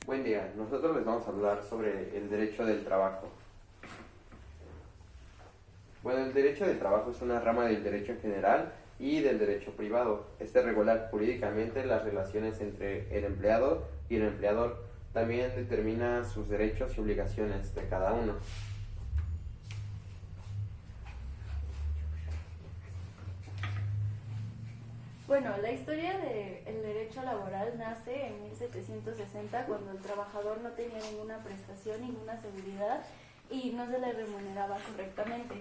Buen día, nosotros les vamos a hablar sobre el derecho del trabajo. Bueno, el derecho del trabajo es una rama del derecho en general y del derecho privado. Este regula jurídicamente las relaciones entre el empleado y el empleador. También determina sus derechos y obligaciones de cada uno. Bueno, la historia del derecho laboral nace en 1760 cuando el trabajador no tenía ninguna prestación, ninguna seguridad y no se le remuneraba correctamente.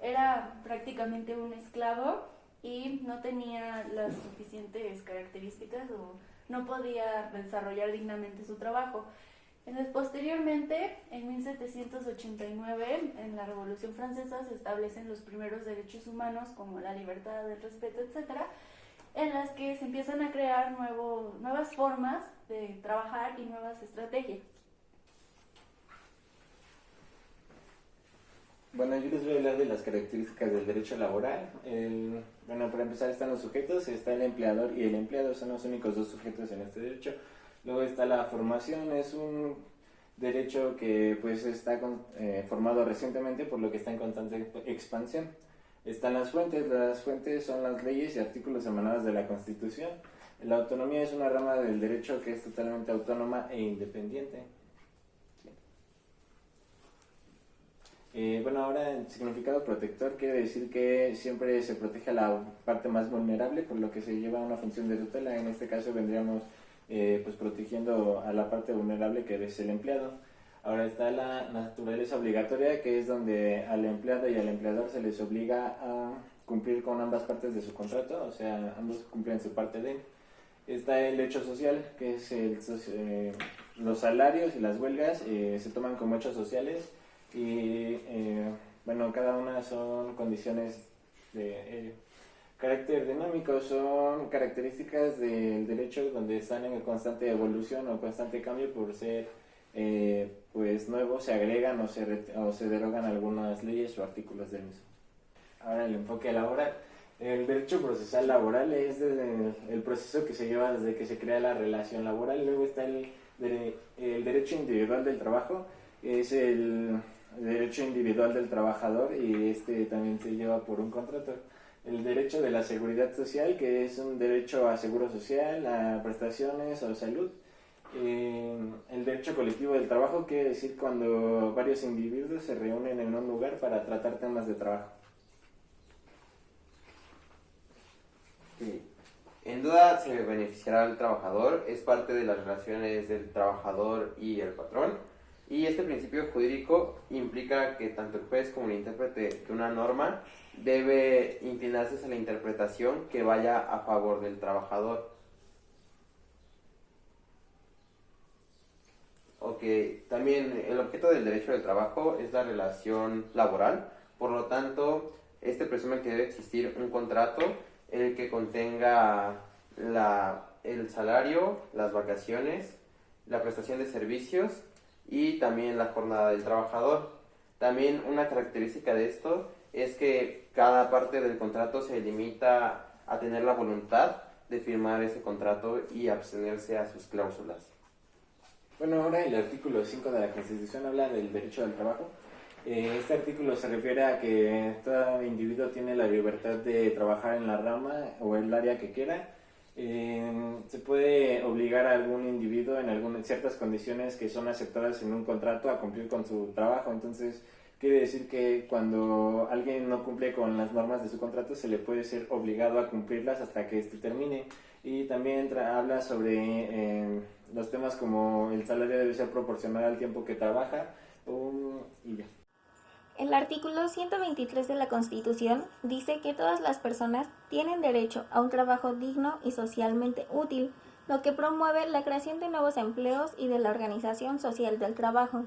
Era prácticamente un esclavo y no tenía las suficientes características o no podía desarrollar dignamente su trabajo. Entonces, posteriormente, en 1789, en la Revolución Francesa, se establecen los primeros derechos humanos como la libertad, el respeto, etcétera, en las que se empiezan a crear nuevas formas de trabajar y nuevas estrategias. Bueno, yo les voy a hablar de las características del derecho laboral. Bueno, para empezar están los sujetos, está el empleador y el empleado, son los únicos dos sujetos en este derecho. Luego está la formación, es un derecho que pues está formado recientemente, por lo que está en constante expansión. Están las fuentes son las leyes y artículos emanados de la Constitución. La autonomía es una rama del derecho que es totalmente autónoma e independiente. Bueno, ahora el significado protector quiere decir que siempre se protege a la parte más vulnerable, por lo que se lleva una función de tutela. En este caso vendríamos pues protegiendo a la parte vulnerable, que es el empleado. Ahora está la naturaleza obligatoria, que es donde al empleado y al empleador se les obliga a cumplir con ambas partes de su contrato, o sea, ambos cumplen su parte de él. Está el hecho social, que es los salarios y las huelgas se toman como hechos sociales y bueno, cada una son condiciones de carácter dinámico, son características del derecho donde están en constante evolución o constante cambio por ser pues nuevos, se agregan o se derogan algunas leyes o artículos del mismo. Ahora el enfoque laboral. El derecho procesal laboral es el proceso que se lleva desde que se crea la relación laboral. Luego está el derecho individual del trabajo, es el derecho individual del trabajador y este también se lleva por un contrato. El derecho de la seguridad social, que es un derecho a seguro social, a prestaciones o salud. El derecho colectivo del trabajo quiere decir cuando varios individuos se reúnen en un lugar para tratar temas de trabajo. Sí. En duda se beneficiará al trabajador, es parte de las relaciones del trabajador y el patrón, y este principio jurídico implica que tanto el juez como el intérprete de una norma debe inclinarse hacia la interpretación que vaya a favor del trabajador. Ok, también el objeto del derecho del trabajo es la relación laboral, por lo tanto, este presume que debe existir un contrato el que contenga el salario, las vacaciones, la prestación de servicios y también la jornada del trabajador. También una característica de esto es que cada parte del contrato se limita a tener la voluntad de firmar ese contrato y abstenerse a sus cláusulas. Bueno, ahora el artículo 5 de la Constitución habla del derecho al trabajo. Este artículo se refiere a que todo individuo tiene la libertad de trabajar en la rama o el área que quiera. Se puede obligar a algún individuo en ciertas condiciones que son aceptadas en un contrato a cumplir con su trabajo. Entonces, quiere decir que cuando alguien no cumple con las normas de su contrato, se le puede ser obligado a cumplirlas hasta que éste termine. Y también habla sobre los temas como el salario debe ser proporcional al tiempo que trabaja y ya. El artículo 123 de la Constitución dice que todas las personas tienen derecho a un trabajo digno y socialmente útil, lo que promueve la creación de nuevos empleos y de la organización social del trabajo.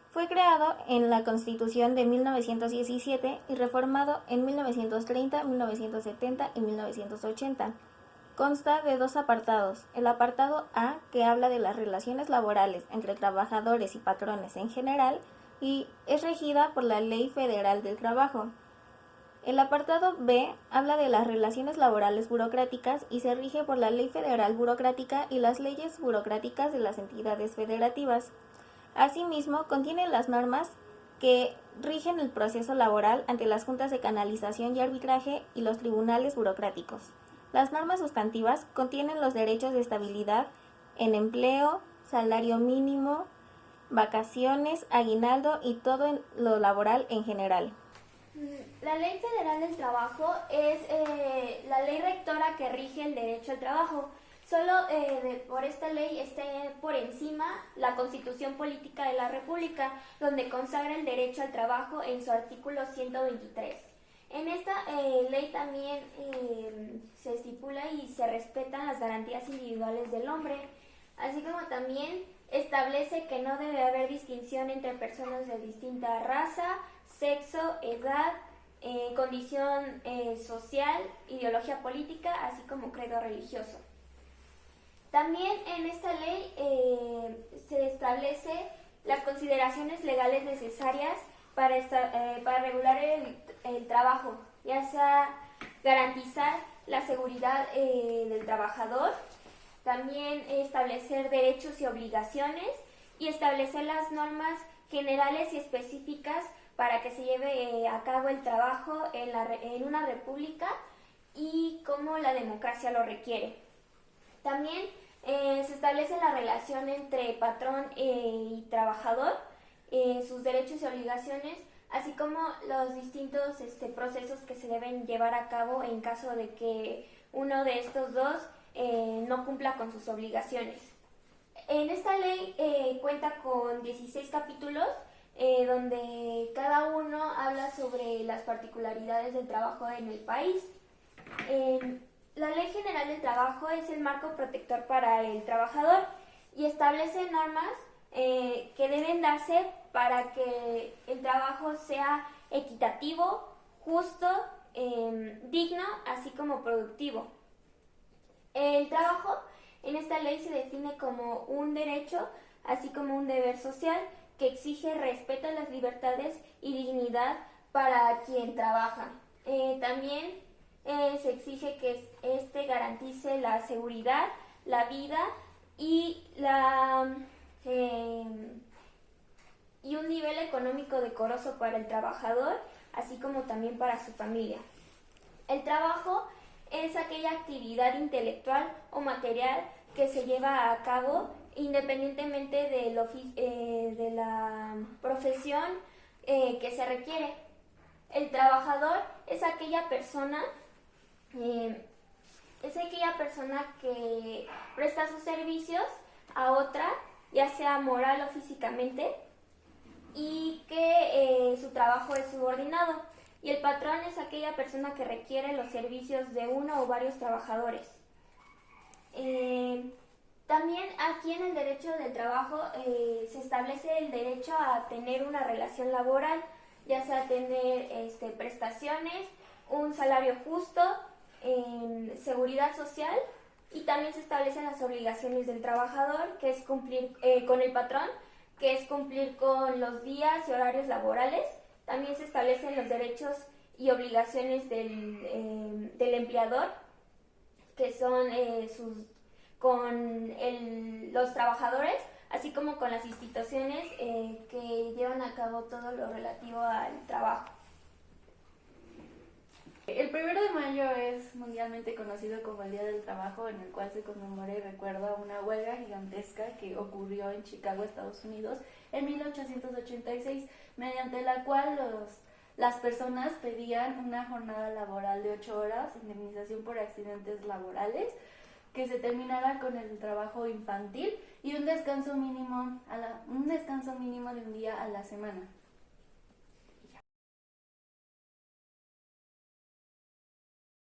Fue creado en la Constitución de 1917 y reformado en 1930, 1970 y 1980. Consta de dos apartados. El apartado A, que habla de las relaciones laborales entre trabajadores y patrones en general, y es regida por la Ley Federal del Trabajo. El apartado B habla de las relaciones laborales burocráticas y se rige por la Ley Federal Burocrática y las leyes burocráticas de las entidades federativas. Asimismo, contiene las normas que rigen el proceso laboral ante las juntas de canalización y arbitraje y los tribunales burocráticos. Las normas sustantivas contienen los derechos de estabilidad en empleo, salario mínimo, vacaciones, aguinaldo y todo en lo laboral en general. La Ley Federal del Trabajo es la ley rectora que rige el derecho al trabajo. Solo por esta ley está por encima la Constitución Política de la República, donde consagra el derecho al trabajo en su artículo 123. En esta ley también se estipula y se respetan las garantías individuales del hombre, así como también establece que no debe haber distinción entre personas de distinta raza, sexo, edad, condición social, ideología política, así como credo religioso. También en esta ley se establece las consideraciones legales necesarias para regular el trabajo, ya sea garantizar la seguridad del trabajador, también establecer derechos y obligaciones y establecer las normas generales y específicas para que se lleve a cabo el trabajo en una república y como la democracia lo requiere. También se establece la relación entre patrón y trabajador, sus derechos y obligaciones, así como los distintos procesos que se deben llevar a cabo en caso de que uno de estos dos no cumpla con sus obligaciones. En esta ley cuenta con 16 capítulos, donde cada uno habla sobre las particularidades del trabajo en el país. La Ley General del Trabajo es el marco protector para el trabajador y establece normas que deben darse para que el trabajo sea equitativo, justo, digno, así como productivo. El trabajo en esta ley se define como un derecho, así como un deber social que exige respeto a las libertades y dignidad para quien trabaja. También se exige que garantice la seguridad, la vida y un nivel económico decoroso para el trabajador, así como también para su familia. El trabajo es aquella actividad intelectual o material que se lleva a cabo independientemente de la profesión que se requiere. El trabajador es aquella persona que presta sus servicios a otra, ya sea moral o físicamente, y que su trabajo es subordinado. Y el patrón es aquella persona que requiere los servicios de uno o varios trabajadores. También aquí en el derecho del trabajo se establece el derecho a tener una relación laboral, ya sea tener prestaciones, un salario justo, seguridad social, y también se establecen las obligaciones del trabajador, que es cumplir con el patrón, que es cumplir con los días y horarios laborales. También se establecen los derechos y obligaciones del empleador, que son los trabajadores, así como con las instituciones que llevan a cabo todo lo relativo al trabajo. El 1 de mayo es mundialmente conocido como el Día del Trabajo, en el cual se conmemora y recuerda una huelga gigantesca que ocurrió en Chicago, Estados Unidos, en 1886, mediante la cual las personas pedían una jornada laboral de 8 horas, indemnización por accidentes laborales, que se terminara con el trabajo infantil y un descanso mínimo de un día a la semana.